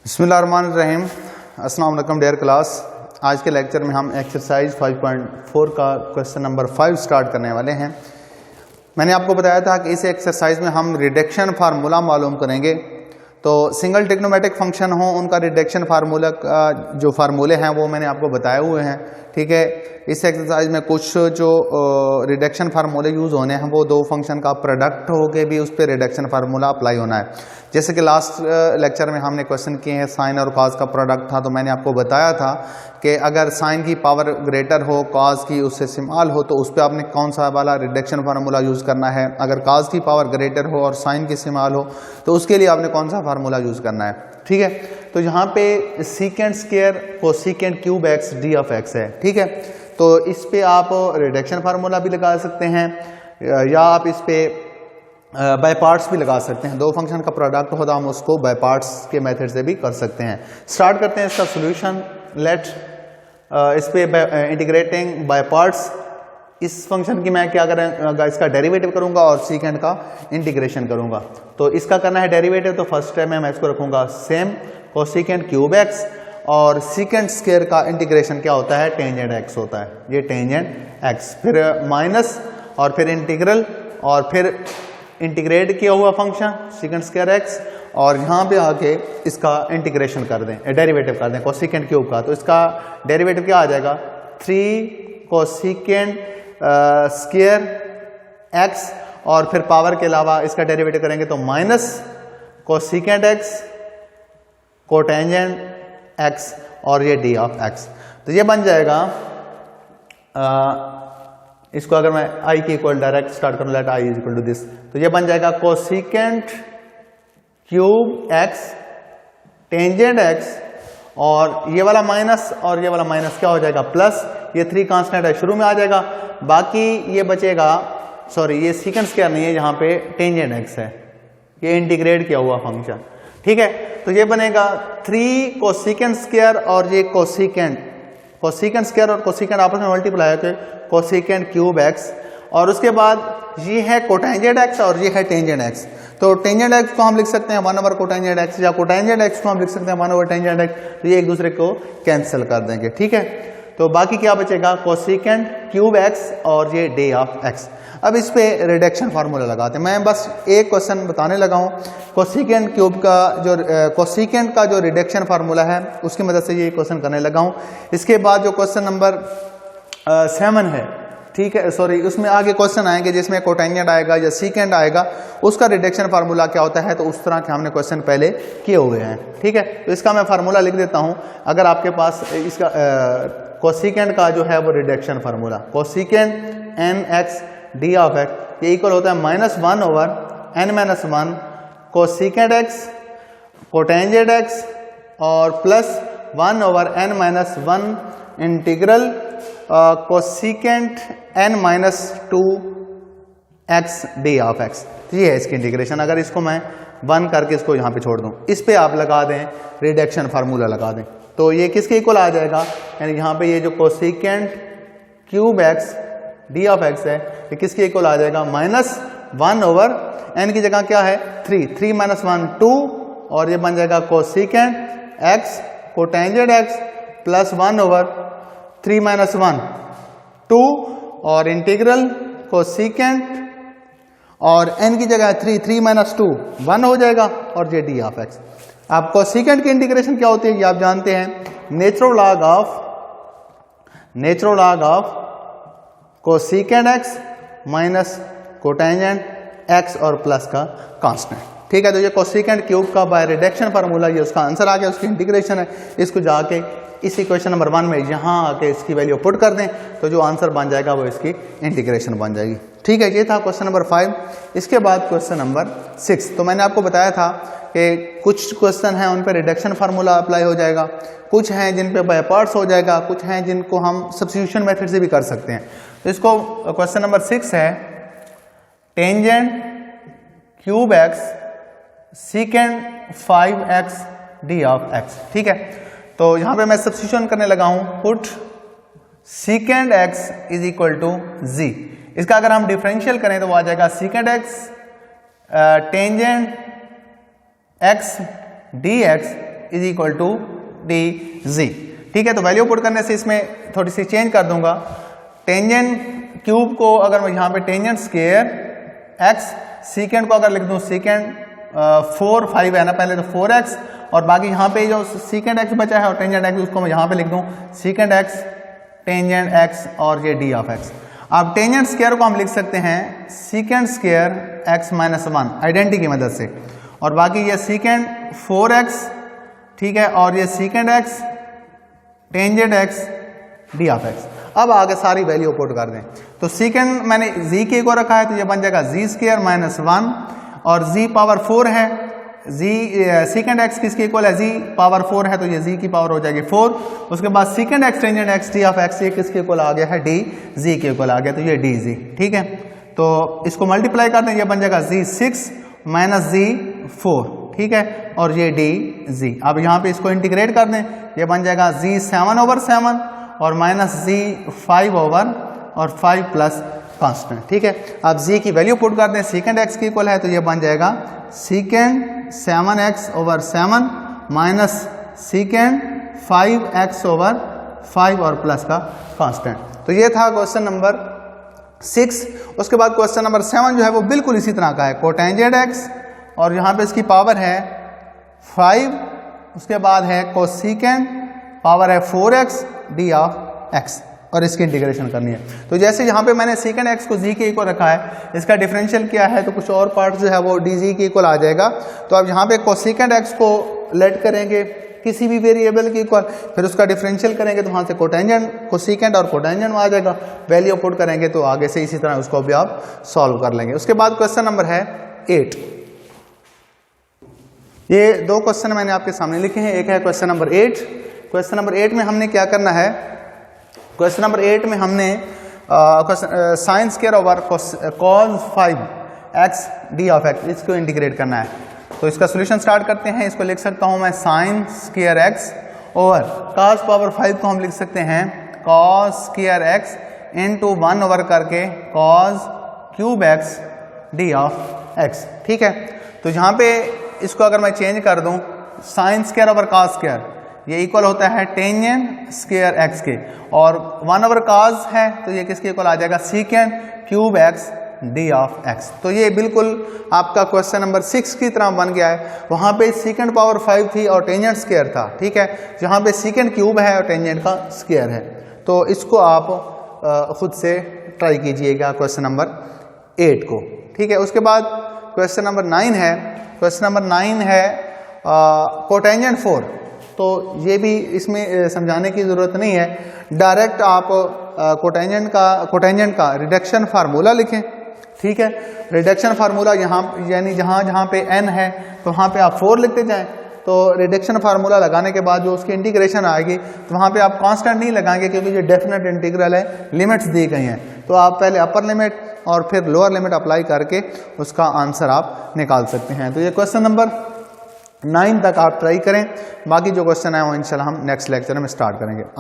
बिस्मिल्लाहिर्रहमानिर्रहीम। अस्सलाम वालेकुम डियर क्लास। आज के लेक्चर में हम एक्सरसाइज 5.4 का क्वेश्चन नंबर 5 स्टार्ट करने वाले हैं। मैंने आपको बताया था कि इस एक्सरसाइज में हम रिडक्शन फार्मूला मालूम करेंगे। तो सिंगल ट्रिग्नोमेट्रिक फंक्शन हो उनका रिडक्शन फार्मूला का जो फार्मूले हैं वो मैंने आपको बताए हुए हैं। ठीक है, इस एक्सरसाइज में कुछ जो रिडक्शन फार्मूले यूज़ होने हैं वो दो फंक्शन का प्रोडक्ट होके भी उस पर रिडक्शन फार्मूला अप्लाई होना है। जैसे कि लास्ट लेक्चर में हमने क्वेश्चन किए हैं साइन और कॉस का प्रोडक्ट था, तो मैंने आपको बताया था कि अगर साइन की पावर ग्रेटर हो कॉस की उससे स्मॉल हो तो उस पर आपने कौन सा वाला रिडक्शन फार्मूला यूज़ करना है। अगर कॉस की पावर ग्रेटर हो और साइन की स्मॉल हो तो उसके लिए आपने कौन सा फार्मूला यूज़ करना है। ठीक है, तो यहाँ पे secant square cosecant cube x D of x है। ठीक है, तो इस पे आप रिडक्शन फार्मूला भी लगा सकते हैं या आप इस पे बाय पार्ट्स भी लगा सकते हैं। दो फंक्शन का प्रोडक्ट होता हम उसको बाय पार्ट्स के मेथड से भी कर सकते हैं। स्टार्ट करते हैं इसका सॉल्यूशन। लेट इस पे इंटीग्रेटिंग बाय पार्ट्स, इस फंक्शन की मैं क्या करूँगा, इसका डेरिवेटिव करूंगा और सीकेंट का इंटीग्रेशन करूंगा। तो इसका करना है डेरिवेटिव, तो फर्स्ट स्टेप में मैं इसको रखूंगा सेम कोसेकेंट क्यूब एक्स, और सीकेंट स्क्वायर का इंटीग्रेशन क्या होता है, टेंजेंट एक्स होता है, ये टेंजेंट एक्स, फिर माइनस और फिर इंटीग्रल और फिर इंटीग्रेट किया हुआ फंक्शन सीकेंट स्क्वायर एक्स, और यहाँ पे आके इसका इंटीग्रेशन कर दें, डेरिवेटिव कर दें कोसेकेंट क्यूब का। तो इसका डेरिवेटिव क्या आ जाएगा, 3 कोसेकेंट स्क्वायर एक्स, और फिर पावर के अलावा इसका डेरिवेटिव करेंगे तो minus cosecant X cotangent X और ये डी ऑफ एक्स। तो ये बन जाएगा इसको अगर मैं आई के इक्वल डायरेक्ट स्टार्ट करूं, let I is equal to this, तो ये बन जाएगा cosecant cube X tangent X, और ये वाला माइनस और ये वाला माइनस क्या हो जाएगा प्लस, ये 3 कांस्टेंट है शुरू में आ जाएगा, बाकी ये बचेगा, सॉरी ये सीकेंट स्क्वायर नहीं है, यहाँ पे टेंजेंट एक्स है, ये इंटीग्रेट किया हुआ फंक्शन। ठीक है, तो ये बनेगा 3 कोसेकेंट स्क्वायर और ये कोसेकेंट स्क्वायर और कोसेकेंट आपस में मल्टीप्लाई होकर कोसेकेंट क्यूब एक्स, और उसके बाद ये है कोटेंजेंट एक्स और ये है टेंजेंट एक्स। तो टेंजेंट एक्स को हम लिख सकते हैं 1 ओवर कोटेंजेंट एक्स, या कोटेंजेंट एक्स को हम लिख सकते हैं 1 ओवर टेंजेंट एक्स, तो ये एक दूसरे को कैंसिल कर देंगे। ठीक है, तो बाकी क्या बचेगा, कोसेकेंट क्यूब एक्स और ये डे ऑफ एक्स। अब इस पे रिडक्शन फार्मूला लगाते हैं। मैं बस एक क्वेश्चन बताने लगा हूँ, कोसेकेंट क्यूब का जो कोसेकेंट का जो रिडक्शन फार्मूला है उसकी मदद से ये क्वेश्चन करने लगा हूँ। इसके बाद जो क्वेश्चन नंबर 7 है, ठीक है, सॉरी उसमें आगे क्वेश्चन आएंगे जिसमें कोटेंजेंट आएगा या सीकेंट आएगा, उसका रिडक्शन फार्मूला क्या होता है, तो उस तरह के हमने क्वेश्चन पहले किए हुए हैं। ठीक है, तो इसका मैं फार्मूला लिख देता हूँ। अगर आपके पास इसका कोसेकेंट का जो है वो reduction formula, cosecant N X D of X, ये इक्वल होता है -1 over n - 1 cosecant X cotangent X और plus 1 over n - 1 integral cosecant n - 2 X D of X. ये है इसकी इंटीग्रेशन। अगर इसको मैं 1 करके इसको यहाँ पे छोड़ दूँ, इस पे आप लगा दें रिडक्शन फार्मूला लगा दें, तो ये किसके इक्वल आ जाएगा, यानी यहाँ पे ये जो cosecant cube x D of x है ये किसके इक्वल आ जाएगा, -1 ओवर n की जगह क्या है 3 - 1 2, और ये बन जाएगा cosecant X cotangent x plus 1 over 3 - 1 2, और इंटीग्रल कोसेकेंट और n की जगह 3 - 2 1 हो जाएगा, और ये डी ऑफ एक्स। आप कोसेकेंट की इंटीग्रेशन क्या होती है ये आप जानते हैं, natural log of cosecant x minus cotangent X और प्लस का कांस्टेंट। ठीक है, तो ये कोसेकेंट क्यूब का बाय रिडक्शन फार्मूला, ये उसका आंसर आ गया, उसकी इंटीग्रेशन है। इसको जाके इसी क्वेश्चन नंबर 1 में यहाँ आके इसकी वैल्यू पुट कर दें तो जो आंसर बन जाएगा वो इसकी इंटीग्रेशन बन जाएगी। ठीक है, ये था क्वेश्चन नंबर 5। इसके बाद क्वेश्चन नंबर 6। तो मैंने आपको बताया था कि कुछ क्वेश्चन हैं उन पर रिडक्शन फार्मूला अप्लाई हो जाएगा, कुछ हैं जिन पे बाय पार्ट्स हो जाएगा, कुछ हैं जिनको हम सब्स्टिट्यूशन मेथड से भी कर सकते हैं। तो इसको क्वेश्चन नंबर 6 है tangent cube x secant 5x D of x. ठीक है, तो यहाँ पे मैं सब्स्टिट्यूशन करने लगा हूँ, put secant X is equal to Z. इसका अगर हम डिफरेंशियल करें तो वो आ जाएगा secant X tangent X D X is equal to D Z. ठीक है, तो वैल्यू पुट करने से इसमें थोड़ी सी चेंज कर दूंगा। टेंजेंट क्यूब को अगर मैं यहाँ पे टेंजेंट स्क्वायर एक्स, सीकेंड को अगर लिख दूँ सीकेंड 4 5 है ना पहले, तो 4x, और बाकी यहाँ पे जो सीकेंड एक्स बचा है और टेंजेंट एक्स उसको मैं यहाँ पे लिख दूँ सीकेंड एक्स टेंजेंट एक्स और ये डी ऑफ एक्स। अब टेंजेंट स्क्वायर को हम लिख सकते हैं secant square x minus 1 identity की मदद से, और बाकी ये सीकेंड 4x, ठीक है, और ये सीकेंड x tangent X D of x. अब आगे सारी वैल्यू पुट कर दें, तो सीकेंड मैंने जी के को रखा है तो ये बन जाएगा जी स्क्वायर माइनस 1, और जी पावर 4 है, जी सीकेंड एक्स किसके इक्वल है, जी पावर 4 है तो ये जी की पावर हो जाएगी 4। उसके बाद सीकेंड x tangent X D of X, ये किसके इक्वल आ गया है, डी जी के इक्वल आ गया, तो ये डी जी। ठीक है, तो इसको मल्टीप्लाई करते हैं, ये बन जाएगा जी 6 माइनस जी 4, ठीक है, और ये डी जी। अब यहाँ पे इसको इंटीग्रेट कर दें, ये बन जाएगा जी 7/7 और माइनस जी 5 और 5 प्लस कांस्टेंट। ठीक है, अब जी की वैल्यू पुट कर दें, सीकेंड एक्स की इक्वल है तो ये बन जाएगा सीकेंड 7x/7 माइनस सीकेंड 5x/5 और प्लस का कांस्टेंट। तो ये था क्वेश्चन नंबर 6। उसके बाद क्वेश्चन नंबर 7 जो है वो बिल्कुल इसी तरह का है, कोटेंजेंट एक्स और यहाँ पे इसकी पावर है 5, उसके बाद है कोसेकेंड पावर है 4x डी ऑफ एक्स, और इसकी इंटीग्रेशन करनी है। तो जैसे यहाँ पे मैंने सीकेंड एक्स को जी के इक्वल रखा है, इसका डिफरेंशियल किया है तो कुछ और पार्ट जो है वो डी जी के इक्वल आ जाएगा। तो अब यहाँ पे कोसेकेंड एक्स को लेट करेंगे किसी भी वेरिएबल के इक्वल, फिर उसका डिफरेंशियल करेंगे तो वहाँ से कोटेंजेंट कोसेकेंड और कोटेंजेंट आ जाएगा, वैल्यू पुट करेंगे तो आगे से इसी तरह उसको भी आप सॉल्व कर लेंगे। उसके बाद क्वेश्चन नंबर है 8। ये 2 क्वेश्चन मैंने आपके सामने लिखे हैं, एक है क्वेश्चन नंबर 8। क्वेश्चन नंबर 8 में हमने क्या करना है, क्वेश्चन नंबर 8 में हमने sine square over cos 5x D of x, इसको इंटीग्रेट करना है। तो इसका सॉल्यूशन स्टार्ट करते हैं। इसको लिख सकता हूं मैं sine square x over cos power 5 को हम लिख सकते हैं cos square x into 1 over करके cos cube x D of x। ठीक है, तो यहाँ पे इसको अगर मैं चेंज कर दूं, sine square over cos square ये इक्वल होता है टेंजेंट स्क्वायर एक्स के, और 1 ओवर cos है तो ये किसके इक्वल आ जाएगा, सीकेंड cube x D of x. तो ये बिल्कुल आपका क्वेश्चन नंबर 6 की तरह बन गया है। वहाँ पे सीकेंड पावर 5 थी और टेंजेंट स्क्वायर था, ठीक है, जहाँ पे सीकेंड क्यूब है और टेंजेंट का स्क्वायर है। तो इसको आप खुद से ट्राई कीजिएगा क्वेश्चन नंबर 8 को। ठीक है, उसके बाद क्वेश्चन नंबर 9 है। क्वेश्चन नंबर 9 है कोटेंजेंट 4। तो ये भी इसमें समझाने की ज़रूरत नहीं है, डायरेक्ट आप कोटेंजेंट का रिडक्शन फार्मूला लिखें। ठीक है, रिडक्शन फार्मूला यहाँ यानी जहाँ पे n है तो वहाँ पे आप 4 लिखते जाएं। तो रिडक्शन फार्मूला लगाने के बाद जो उसकी इंटीग्रेशन आएगी तो वहाँ पे आप कांस्टेंट नहीं लगाएंगे क्योंकि ये डेफिनेट इंटीग्रल है, लिमिट्स दी गई हैं। तो आप पहले अपर लिमिट और फिर लोअर लिमिट अप्लाई करके उसका आंसर आप निकाल सकते हैं। तो ये क्वेश्चन नंबर 9 तक आप ट्राई करें, बाकी जो क्वेश्चन है वो इंशाल्लाह हम नेक्स्ट लेक्चर में स्टार्ट करेंगे। आज